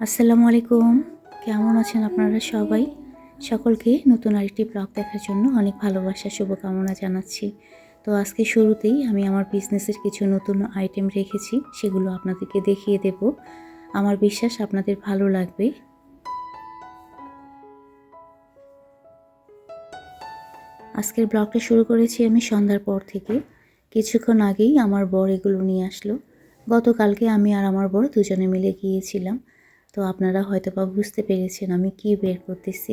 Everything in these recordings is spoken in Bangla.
আসসালামু আলাইকুম। কেমন আছেন আপনারা সবাই? সকলকে নতুন আরেকটি ব্লগ দেখার জন্য অনেক ভালোবাসা শুভকামনা জানাচ্ছি। তো আজকে শুরুতেই আমি আমার বিজনেসের কিছু নতুন আইটেম রেখেছি, সেগুলো আপনাদেরকে দেখিয়ে দেব। আমার বিশ্বাস আপনাদের ভালো লাগবে। আজকের ব্লগটা শুরু করেছি আমি সন্ধ্যার পর থেকে। কিছুক্ষণ আগেই আমার বর এগুলো নিয়ে আসলো। গতকালকে আমি আর আমার বর দুজনে মিলে গিয়েছিলাম। তো আপনারা হয়তোবা বুঝতে পেরেছেন আমি কি বের করতেছি।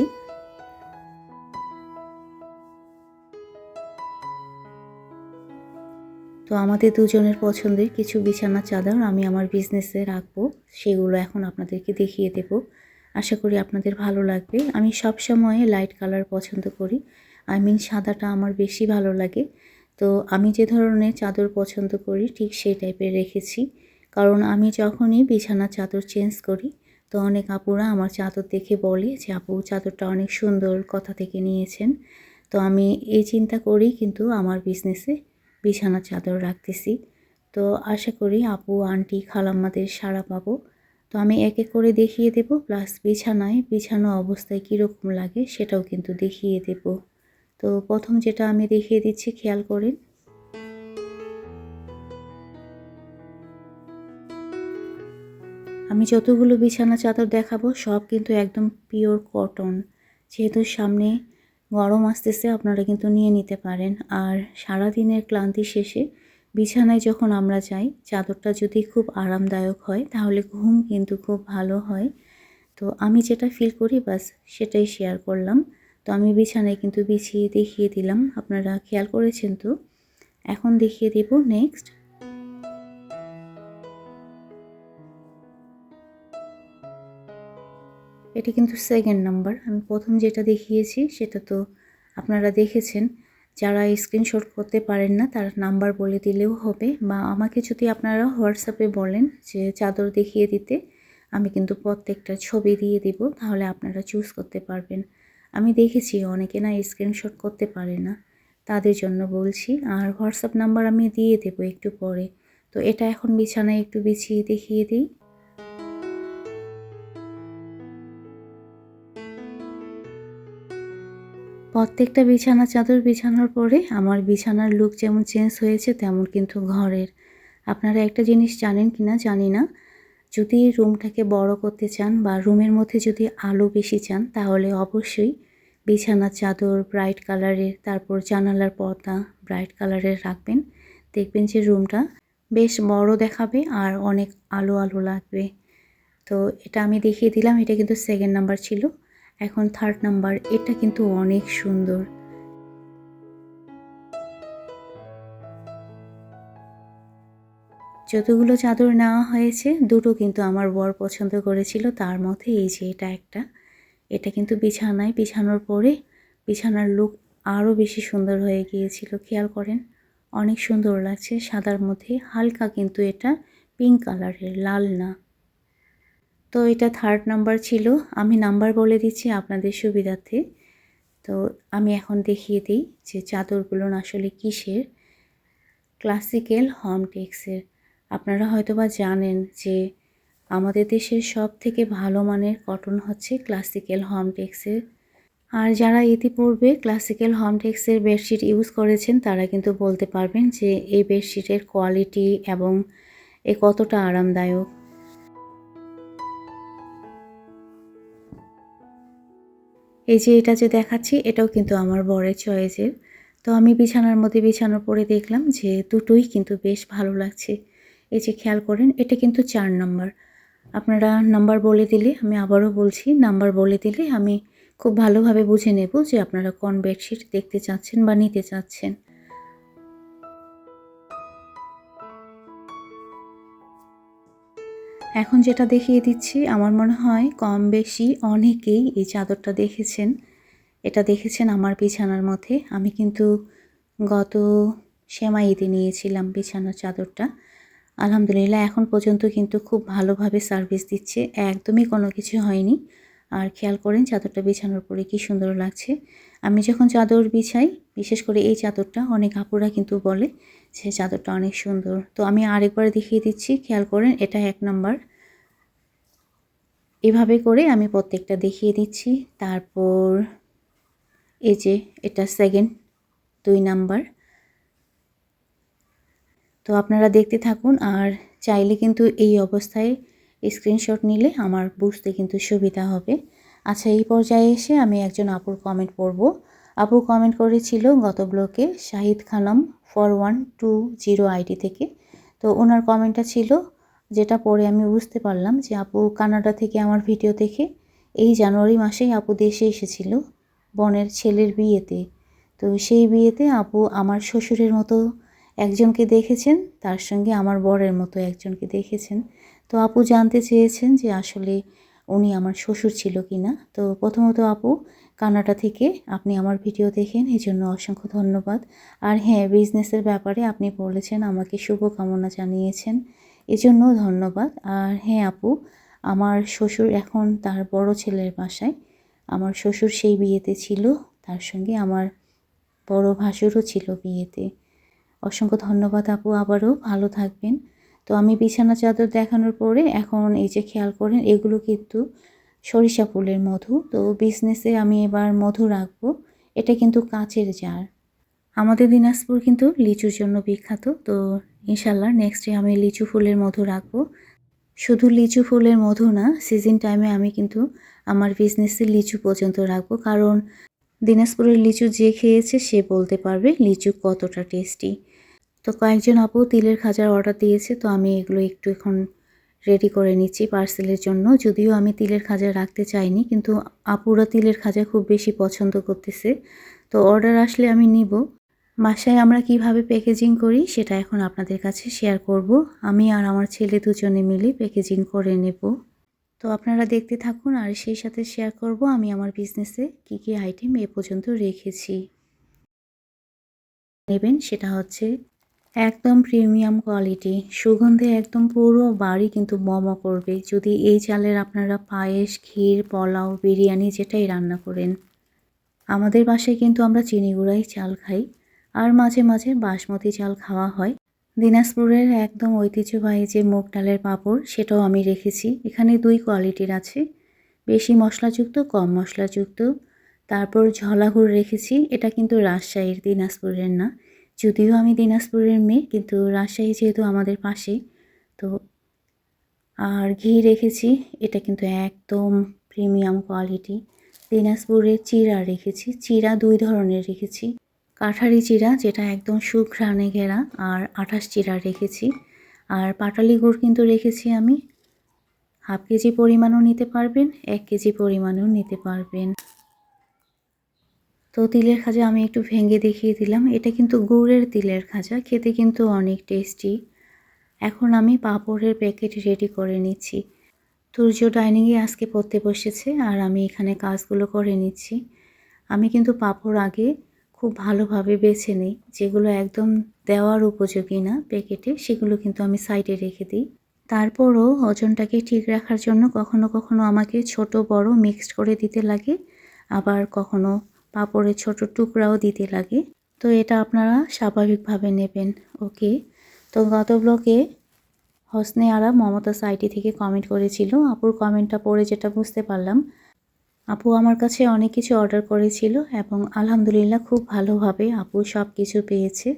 তো আমাদের দুজনের পছন্দের কিছু বিছানা চাদর আমি আমার বিজনেসে রাখবো, সেগুলো এখন আপনাদেরকে দেখিয়ে দেব। আশা করি আপনাদের ভালো লাগবে। আমি সব সময় লাইট কালার পছন্দ করি, সাদাটা আমার বেশি ভালো লাগে। তো আমি যে ধরনের চাদর পছন্দ করি ঠিক সেই টাইপের রেখেছি, কারণ আমি যখনই বিছানা চাদর চেঞ্জ করি তো অনেক আপুরা আমার চাদর দেখে বলে যে আপু চাদরটা অনেক সুন্দর, কোথা থেকে নিয়েছেন। তো আমি এই চিন্তা করেই কিন্তু আমার বিজনেসে বিছানার চাদর রাখতেছি। তো আশা করি আপু, আন্টি, খালাম্মাদের সাড়া পাবো। তো আমি এক এক করে দেখিয়ে দেব, প্লাস বিছানায় বিছানো অবস্থায় কীরকম লাগে সেটাও কিন্তু দেখিয়ে দেব। তো প্রথম যেটা আমি দেখিয়ে দিচ্ছি, খেয়াল করেন। আমি যতগুলো বিছানা চাদর দেখাবো সব কিন্তু একদম পিওর কটন। যেহেতু সামনে গরম আসতেছে, আপনারা কিন্তু নিয়ে নিতে পারেন। আর সারাদিনের ক্লান্তি শেষে বিছানায় যখন আমরা যাই, চাদরটা যদি খুব আরামদায়ক হয় তাহলে ঘুম কিন্তু খুব ভালো হয়। তো আমি যেটা ফিল করি বাস সেটাই শেয়ার করলাম। তো আমি বিছানায় কিন্তু বিছিয়ে দেখিয়ে দিলাম, আপনারা খেয়াল করেছেন তো। এখন দেখিয়ে দেব নেক্সট। এটি কিন্তু সেকেন্ড নাম্বার। আমি প্রথম যেটা দেখিয়েছি সেটা তো আপনারা দেখেছেন। যারা স্ক্রিনশট করতে পারেন না তারা নাম্বার বলে দিলেও হবে, বা আমাকে যদি আপনারা হোয়াটসঅ্যাপে বলেন যে চাদর দেখিয়ে দিতে, আমি কিন্তু প্রত্যেকটা ছবি দিয়ে দিব, তাহলে আপনারা চুজ করতে পারবেন। আমি দেখেছি অনেকে না স্ক্রিনশট করতে পারে না, তাদের জন্য বলছি। আর হোয়াটসঅ্যাপ নাম্বার আমি দিয়ে দেবো একটু পরে। তো এটা এখন বিছানায় একটু বিছিয়ে দেখিয়ে দিই। প্রত্যেকটা বিছানা চাদর বিছানোর পরে আমার বিছানার লুক যেমন চেঞ্জ হয়েছে তেমন কিন্তু ঘরের। আপনারা একটা জিনিস জানেন কিনা জানি না, যদি রুমটাকে বড় করতে চান বা রুমের মধ্যে যদি আলো বেশি চান তাহলে অবশ্যই বিছানার চাদর ব্রাইট কালারের, তারপর জানালার পর্দা ব্রাইট কালারের রাখবেন। দেখবেন যে রুমটা বেশ বড় দেখাবে আর অনেক আলো আলো লাগবে। তো এটা আমি দেখিয়ে দিলাম, এটা কিন্তু সেকেন্ড নাম্বার ছিল। এখন থার্ড নাম্বার, এটা কিন্তু অনেক সুন্দর। যতগুলো চাদর নেওয়া হয়েছে দুটো কিন্তু আমার বর পছন্দ করেছিল, তার মধ্যে এই যে এটা একটা। এটা কিন্তু বিছানায় বিছানোর পরে বিছানার লুক আরও বেশি সুন্দর হয়ে গিয়েছিল, খেয়াল করেন। অনেক সুন্দর লাগছে সাদার মধ্যে, হালকা কিন্তু এটা পিঙ্ক কালারের, লাল না। তো এটা থার্ড নাম্বার ছিল। আমি নাম্বার বলে দিচ্ছি আপনাদের সুবিধার্থে। তো আমি এখন দেখিয়ে দিই যে চাদরগুলো আসলে কিসের। ক্লাসিক্যাল হোমটেক্সের। আপনারা হয়তোবা জানেন যে আমাদের দেশের সব থেকে ভালো মানের কটন হচ্ছে ক্লাসিক্যাল হোমটেক্সের। আর যারা ইতিপূর্বে ক্লাসিক্যাল হোমটেক্সের বেডশিট ইউজ করেছেন তারা কিন্তু বলতে পারবেন যে এই বেডশিটের কোয়ালিটি এবং এ কতটা আরামদায়ক। এই যে এটা যে দেখাচ্ছি এটাও কিন্তু আমার বরের চয়েসের। তো আমি বিছানার মধ্যে বিছানোর পরে দেখলাম যে দুটোই কিন্তু বেশ ভালো লাগছে। এই যে খেয়াল করেন, এটা কিন্তু ৪ নাম্বার। আপনারা নাম্বার বলে দিলে, আমি আবারও বলছি, নাম্বার বলে দিলে আমি খুব ভালোভাবে বুঝে নেব যে আপনারা কোন বেডশিট দেখতে চাচ্ছেন বা নিতে চাচ্ছেন। এখন যেটা দেখিয়ে দিচ্ছি আমার মনে হয় কম বেশি অনেকেই এই চাদরটা দেখেছেন। এটা দেখেছেন আমার বিছানার মধ্যে। আমি কিন্তু গত সেমাই ঈদে নিয়েছিলাম বিছানার চাদরটা। আলহামদুলিল্লাহ এখন পর্যন্ত কিন্তু খুব ভালোভাবে সার্ভিস দিচ্ছে, একদমই কোনো কিছু হয়নি। আর খেয়াল করেন চাদরটা বিছানোর পরে কি সুন্দর লাগছে। আমি যখন চাদর বিছাই, বিশেষ করে এই চাদরটা, অনেক আপুরা কিন্তু বলে যে চাদরটা অনেক সুন্দর। তো আমি আরেকবার দেখিয়ে দিচ্ছি, খেয়াল করেন, এটা ১ নাম্বার। এভাবে করে আমি প্রত্যেকটা দেখিয়ে দিচ্ছি। তারপর এই যে এটা সেকেন্ড 2 নাম্বার। তো আপনারা দেখতে থাকুন, আর চাইলে কিন্তু এই অবস্থায় স্ক্রিনশট নিলে আমার বুঝতে কিন্তু সুবিধা হবে। আচ্ছা, এই পর্যায়ে এসে আমি একজন আপুর কমেন্ট পড়ব। আপু কমেন্ট করেছিল গত ব্লকে শাহিদ খানম 4120 আইডি থেকে। তো ওনার কমেন্টটা ছিল, যেটা পড়ে আমি বুঝতে পারলাম যে আপু কানাডা থেকে আমার ভিডিও দেখে এই জানুয়ারি মাসেই আপু দেশে এসেছিল বোনের ছেলের বিয়েতে। তো সেই বিয়েতে আপু আমার শ্বশুরের মতো একজনকে দেখেছেন, তার সঙ্গে আমার বরের মতো একজনকে দেখেছেন। তো আপু জানতে চেয়েছেন যে আসলে উনি আমার শ্বশুর ছিল কিনা। তো প্রথমত আপু, কানাডা থেকে আপনি আমার ভিডিও দেখেন, এই জন্য অসংখ্য ধন্যবাদ। আর হ্যাঁ, বিজনেসের ব্যাপারে আপনি বলেছেন, আমাকে শুভকামনা জানিয়েছেন, এজন্য ধন্যবাদ। আর হ্যাঁ আপু, আমার শ্বশুর এখন তার বড় ছেলের বাসায়। আমার শ্বশুর সেই বিয়েতে ছিল, তার সঙ্গে আমার বড় ভাসুরও ছিল বিয়েতে। অসংখ্য ধন্যবাদ আপু, আবারও ভালো থাকবেন। তো আমি বিছানা চাদর দেখানোর পরে এখন এই যে খেয়াল করেন, এগুলো কিন্তু সরিষা ফুলের মধু। তো বিজনেসে আমি এবার মধু রাখবো। এটা কিন্তু কাচের জার। আমাদের দিনাজপুর কিন্তু লিচুর জন্য বিখ্যাত। তো ইনশাল্লাহ নেক্সটে আমি লিচু ফুলের মধু রাখবো। শুধু লিচু ফুলের মধু না, সিজন টাইমে আমি কিন্তু আমার বিজনেসে লিচু পর্যন্ত রাখবো, কারণ দিনাজপুরের লিচু যে খেয়েছে সে বলতে পারবে লিচু কতটা টেস্টি। তো কয়েকজন আপু তিলের খাজার অর্ডার দিয়েছে, তো আমি এগুলো একটু এখন রেডি করে নিচ্ছি পার্সেলের জন্য। যদিও আমি তিলের খাজা রাখতে চাইনি, কিন্তু আপুরা তিলের খাজা খুব বেশি পছন্দ করতেছে, তো অর্ডার আসলে আমি নিব। বাসায় আমরা কিভাবে প্যাকেজিং করি সেটা এখন আপনাদের কাছে শেয়ার করব। আমি আর আমার ছেলে দুজনে মিলে প্যাকেজিং করে নেব। তো আপনারা দেখতে থাকুন, আর সেই সাথে শেয়ার করব আমি আমার বিজনেসে কি কি আইটেম এ পর্যন্ত রেখেছি। নেবেন সেটা হচ্ছে একদম প্রিমিয়াম কোয়ালিটি, সুগন্ধে একদম পুরো বাড়ি কিন্তু মমো করবে যদি এই চালের আপনারা পায়েস, ক্ষীর, পোলাও, বিরিয়ানি যেটাই রান্না করেন। আমাদের বাসায় কিন্তু আমরা চিনি গুঁড়াই চাল খাই, আর মাঝে মাঝে বাসমতি চাল খাওয়া হয়। দিনাজপুরের একদম ঐতিহ্যবাহী যে মুগ ডালের পাঁপড়, সেটাও আমি রেখেছি। এখানে 2 কোয়ালিটির আছে, বেশি মশলাযুক্ত, কম মশলাযুক্ত। তারপর ঝোলাগুড় রেখেছি, এটা কিন্তু রাজশাহীর, দিনাজপুরের না। যদিও আমি দিনাজপুরের মেয়ে, কিন্তু রাজশাহী যেহেতু আমাদের পাশে, তো আর ঘি রেখেছি, এটা কিন্তু একদম প্রিমিয়াম কোয়ালিটি। দিনাজপুরের চিড়া রেখেছি, চিড়া 2 ধরনের রেখেছি, কাঠারি চিড়া যেটা একদম সুঘ্রাণে ঘেরা, আর আঠাশ চিড়া রেখেছি। আর পাটালি গুড় কিন্তু রেখেছি আমি, হাফ কেজি পরিমাণও নিতে পারবেন, 1 কেজি পরিমাণও নিতে পারবেন। তো তিলের খাজা আমি একটু ভেঙে দেখিয়ে দিলাম, এটা কিন্তু গুড়ের তিলের খাজা, খেতে কিন্তু অনেক টেস্টি। এখন আমি পাঁপড়ের প্যাকেট রেডি করে নিচ্ছি। তুর্য ডাইনিংয়ে আজকে পড়তে বসেছে, আর আমি এখানে কাজগুলো করে নিচ্ছি। আমি কিন্তু পাঁপড় আগে খুব ভালোভাবে বেছে নিই, যেগুলো একদম দেওয়ার উপযোগী না প্যাকেটে, সেগুলো কিন্তু আমি সাইডে রেখে দিই। তারপরও ওজনটাকে ঠিক রাখার জন্য কখনো কখনো আমাকে ছোট বড় মিক্সড করে দিতে লাগে, আবার কখনো পাঁপড়ের ছোট টুকরাও দিতে লাগে। তো এটা আপনারা স্বাভাবিকভাবে নেবেন। ওকে, তো গত ব্লকে হোসনে আরা মমতা সাইটি থেকে কমেন্ট করেছিল। আপুর কমেন্টটা পড়ে যেটা বুঝতে পারলাম, আপু আমার কাছে অনেক কিছু অর্ডার করেছিল এবং আলহামদুলিল্লাহ খুব ভালোভাবে আপু সব কিছু পেয়েছে।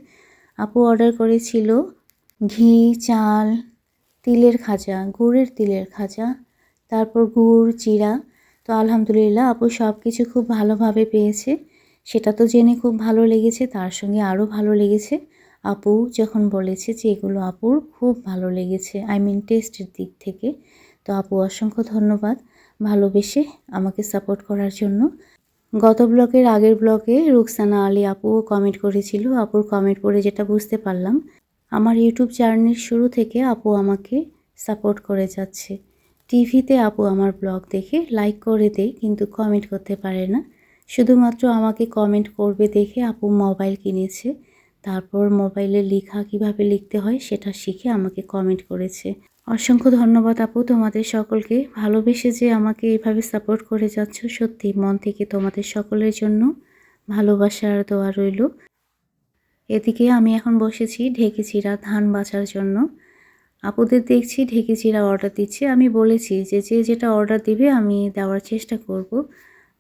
আপু অর্ডার করেছিল ঘি, চাল, তিলের খাজা, গুড়ের তিলের খাজা, তারপর গুড়, চিড়া। তো আলহামদুলিল্লাহ আপু সব কিছু খুব ভালোভাবে পেয়েছে। সেটা তো জেনে খুব ভালো লেগেছে, তার সঙ্গে আরও ভালো লেগেছে আপু যখন বলেছে যে এগুলো আপুর খুব ভালো লেগেছে, আই মিন টেস্টের দিক থেকে। তো আপু অসংখ্য ধন্যবাদ ভালোবেসে আমাকে সাপোর্ট করার জন্য। গত ব্লগের আগের ব্লগে রুকসানা আলী আপুও কমেন্ট করেছিল। আপুর কমেন্ট পড়ে যেটা বুঝতে পারলাম, আমার ইউটিউব জার্নির শুরু থেকে আপু আমাকে সাপোর্ট করে যাচ্ছে। টিভিতে আপু আমার ব্লগ দেখে লাইক করে দেয়, কিন্তু কমেন্ট করতে পারে না। শুধুমাত্র আমাকে কমেন্ট করবে দেখে আপু মোবাইল কিনেছে, তারপর মোবাইলে লেখা কিভাবে লিখতে হয় সেটা শিখে আমাকে কমেন্ট করেছে। অসংখ্য ধন্যবাদ আপু তোমাদের সকলকে, ভালোবেসে যে আমাকে এইভাবে সাপোর্ট করে যাচ্ছ। সত্যি মন থেকে তোমাদের সকলের জন্য ভালোবাসা আর দোয়া রইল। এদিকে আমি এখন বসেছি ঢেকে চিরা ধান বাছার জন্য। আপুদের দেখছি ঢেঁকি চিড়া অর্ডার দিচ্ছে। আমি বলেছি যে যে যেটা অর্ডার দিবে আমি দেওয়ার চেষ্টা করব।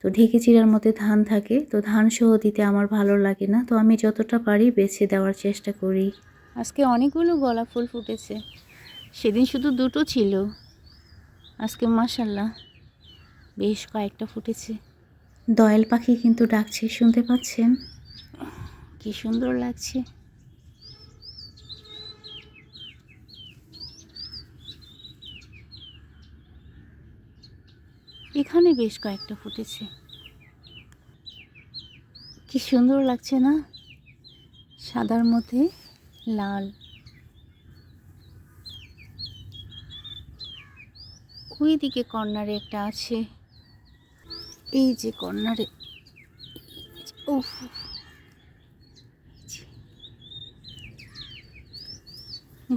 তো ঢেঁকি চিড়ার মধ্যে ধান থাকে, তো ধান সহ দিতে আমার ভালো লাগে না, তো আমি যতটা পারি বেছে দেওয়ার চেষ্টা করি। আজকে অনেকগুলো গোলাপ ফুল ফুটেছে, সেদিন শুধু দুটো ছিল, আজকে মাশাআল্লাহ বেশ কয়েকটা ফুটেছে। দয়াল পাখি কিন্তু ডাকছে, শুনতে পাচ্ছেন? কি সুন্দর লাগছে। এখানে বেশ কয়েকটা ফুটেছে, কি সুন্দর লাগছে না? সাদার মধ্যে লাল। ওই দিকে কর্নারে একটা আছে, এই যে কর্নারে। উফ,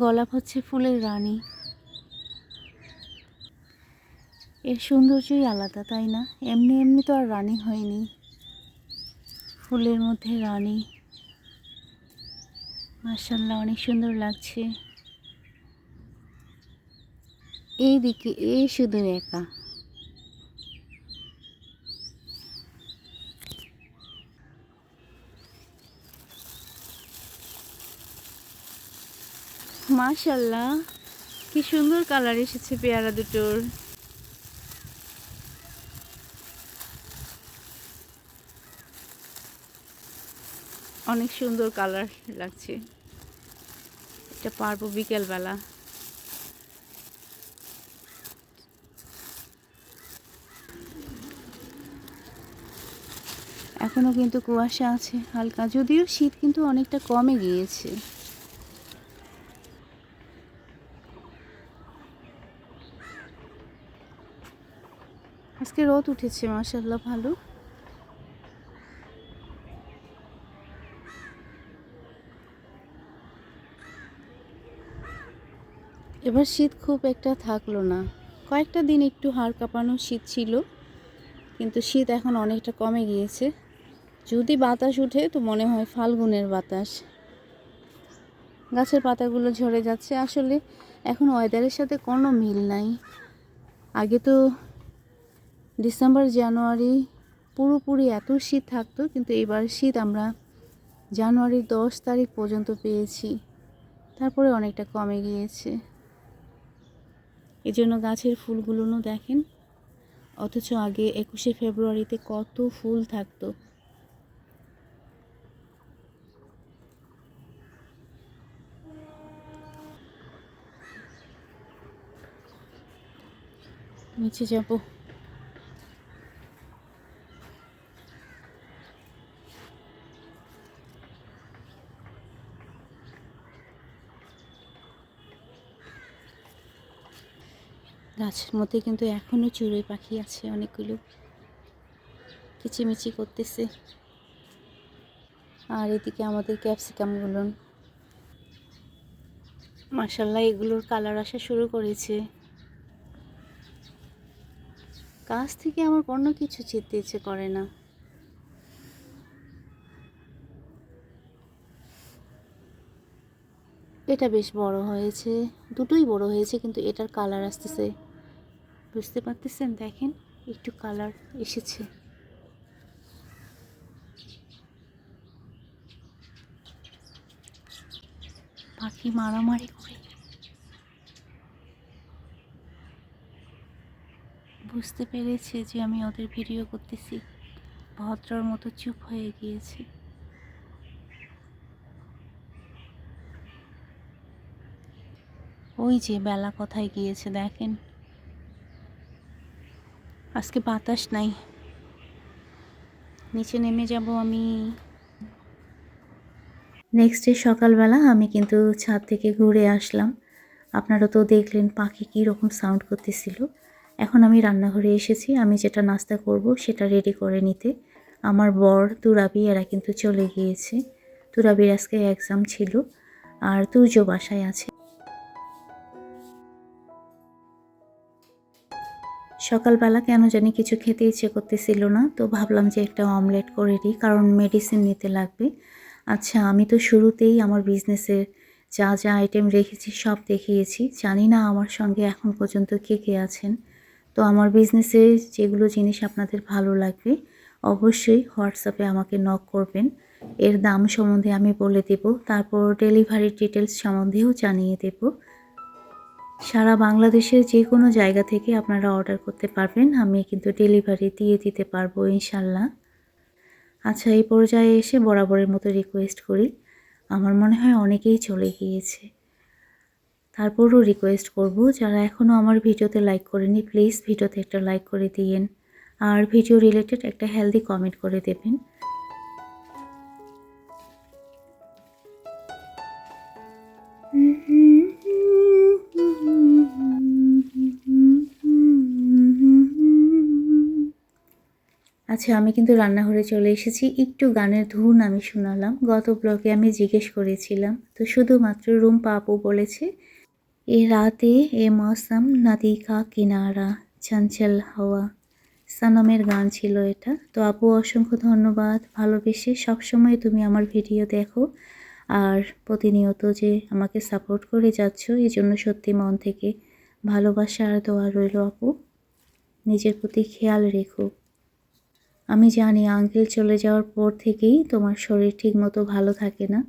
গোলাপ হচ্ছে ফুলের রানী, এর সৌন্দর্যই আলাদা, তাই না? এমনি এমনি তো আর রানী হয়নি, ফুলের মধ্যে রানী। মাশাআল্লাহ অনেক সুন্দর লাগছে। এই দিকে এই শুধু একা। মাশাআল্লাহ কি সুন্দর কালার এসেছে পেয়ারা দুটোর। অনেক সুন্দর কালার লাগছে, এটা পারবো বিকেলবেলা। এখনো কিন্তু কুয়াশা আছে হালকা, যদিও শীত কিন্তু অনেকটা কমে গিয়েছে। আজকে রোদ উঠেছে মাশাআল্লাহ, ভালো। এবার শীত খুব একটা থাকলো না, কয়েকটা দিন একটু হাড় কাঁপানো শীত ছিল, কিন্তু শীত এখন অনেকটা কমে গিয়েছে। যদি বাতাস উঠে তো মনে হয় ফাল্গুনের বাতাস। গাছের পাতাগুলো ঝরে যাচ্ছে, আসলে এখন ওয়েদারের সাথে কোনো মিল নাই। আগে তো ডিসেম্বর জানুয়ারি পুরোপুরি এত শীত থাকতো, কিন্তু এবার শীত আমরা জানুয়ারির 10 তারিখ পর্যন্ত পেয়েছি, তারপরে অনেকটা কমে গিয়েছে। এজন্য গাছের ফুলগুলোও দেখেন, অথচ আগে 21শে ফেব্রুয়ারিতে কত ফুল থাকতো। নিচে যাব। গাছের মধ্যে কিন্তু এখনো চড়ুই পাখি আছে অনেকগুলো, কিচিমিচি করতেছে। আর এদিকে আমাদের ক্যাপসিকামগুলো, মাশাআল্লাহ এগুলোর কালার আসা শুরু করেছে। গাছ থেকে আমার কোনো কিছু ছিঁড়তে ইচ্ছে করে না। এটা বেশ বড় হয়েছে, দুটোই বড় হয়েছে, কিন্তু এটার কালার আসতেছে, বুঝতে পারতেছেন? দেখেন একটু কালার এসেছে। পাখি মারামারি করে, বুঝতে পেরেছে যে আমি ওদের ভিডিও করতেছি, ভদ্রর মতো চুপ হয়ে গিয়েছে। ওই যে বেলা কোথায় গিয়েছে দেখেন। আজকে বাতাস নাই, নিচে নেমে যাব আমি। নেক্সট ডে সকালবেলা আমি কিন্তু ছাদ থেকে ঘুরে আসলাম, আপনারা তো দেখলেন পাখি কী রকম সাউন্ড করতেছিল। এখন আমি রান্নাঘরে এসেছি, আমি যেটা নাস্তা করব সেটা রেডি করে নিতে। আমার বর তুরাবি এরা কিন্তু চলে গিয়েছে, তুরাবির আজকে এক্সাম ছিল, আর তুর্য বাসায় আছে। সকালবেলা কেন জানি কিছু খেতে ইচ্ছে করতেছিল না, তো ভাবলাম যে একটা অমলেট করে দিই, কারণ মেডিসিন নিতে লাগবে। আচ্ছা, আমি তো শুরুতেই আমার বিজনেসের যা যা আইটেম রেখেছি সব দেখিয়েছি। জানি না আমার সঙ্গে এখন পর্যন্ত কে কে আছেন। তো আমার বিজনেসে যেগুলো জিনিস আপনাদের ভালো লাগবে অবশ্যই হোয়াটসঅ্যাপে আমাকে নক করবেন। এর দাম সম্বন্ধে আমি বলে দেব, তারপর ডেলিভারির ডিটেলস সম্বন্ধেও জানিয়ে দেব। সারা বাংলাদেশের যে কোনো জায়গা থেকে আপনারা অর্ডার করতে পারবেন, আমি কিন্তু ডেলিভারি দিয়ে দিতে পারবো ইনশাল্লাহ। আচ্ছা, এই পর্যায়ে এসে বরাবরের মতো রিকোয়েস্ট করি, আমার মনে হয় অনেকেই চলে গিয়েছে, তারপরও রিকোয়েস্ট করব যারা এখনও আমার ভিডিওতে লাইক করেনি প্লিজ ভিডিওতে একটা লাইক করে দিয়েন, আর ভিডিও রিলেটেড একটা হেলদি কমেন্ট করে দেবেন। আচ্ছা, আমি কিন্তু রান্নাঘরে চলে এসেছি। একটু গানের ধুন আমি শোনালাম। গত ব্লগে আমি জিজ্ঞেস করেছিলাম, তো শুধুমাত্র রুম্পা আপু বলেছে, এ রাতে এ মৌসম নদী কা কিনারা চঞ্চল হাওয়া, সানমের গান ছিল এটা। তো আপু অসংখ্য ধন্যবাদ, ভালোবেসে সবসময় তুমি আমার ভিডিও দেখো আর প্রতিনিয়ত যে আমাকে সাপোর্ট করে যাচ্ছ, এই জন্য সত্যি মন থেকে ভালোবাসা আর দোয়া রইল আপু। নিজের প্রতি খেয়াল রেখো। আমি জানি আঙ্কেল চলে যাওয়ার পর থেকেই তোমার শরীর ঠিকমতো ভালো থাকে না,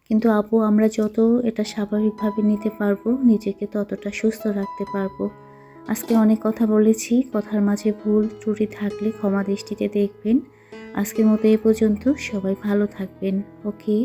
কিন্তু আপু আমরা যত এটা স্বাভাবিকভাবে নিতে পারবো নিজেকে ততটা সুস্থ রাখতে পারবো। আজকে অনেক কথা বলেছি, কথার মাঝে ভুল ত্রুটি থাকলে ক্ষমা দৃষ্টিতে দেখবেন। আজকের মতো এ পর্যন্ত, সবাই ভালো থাকবেন। ওকে।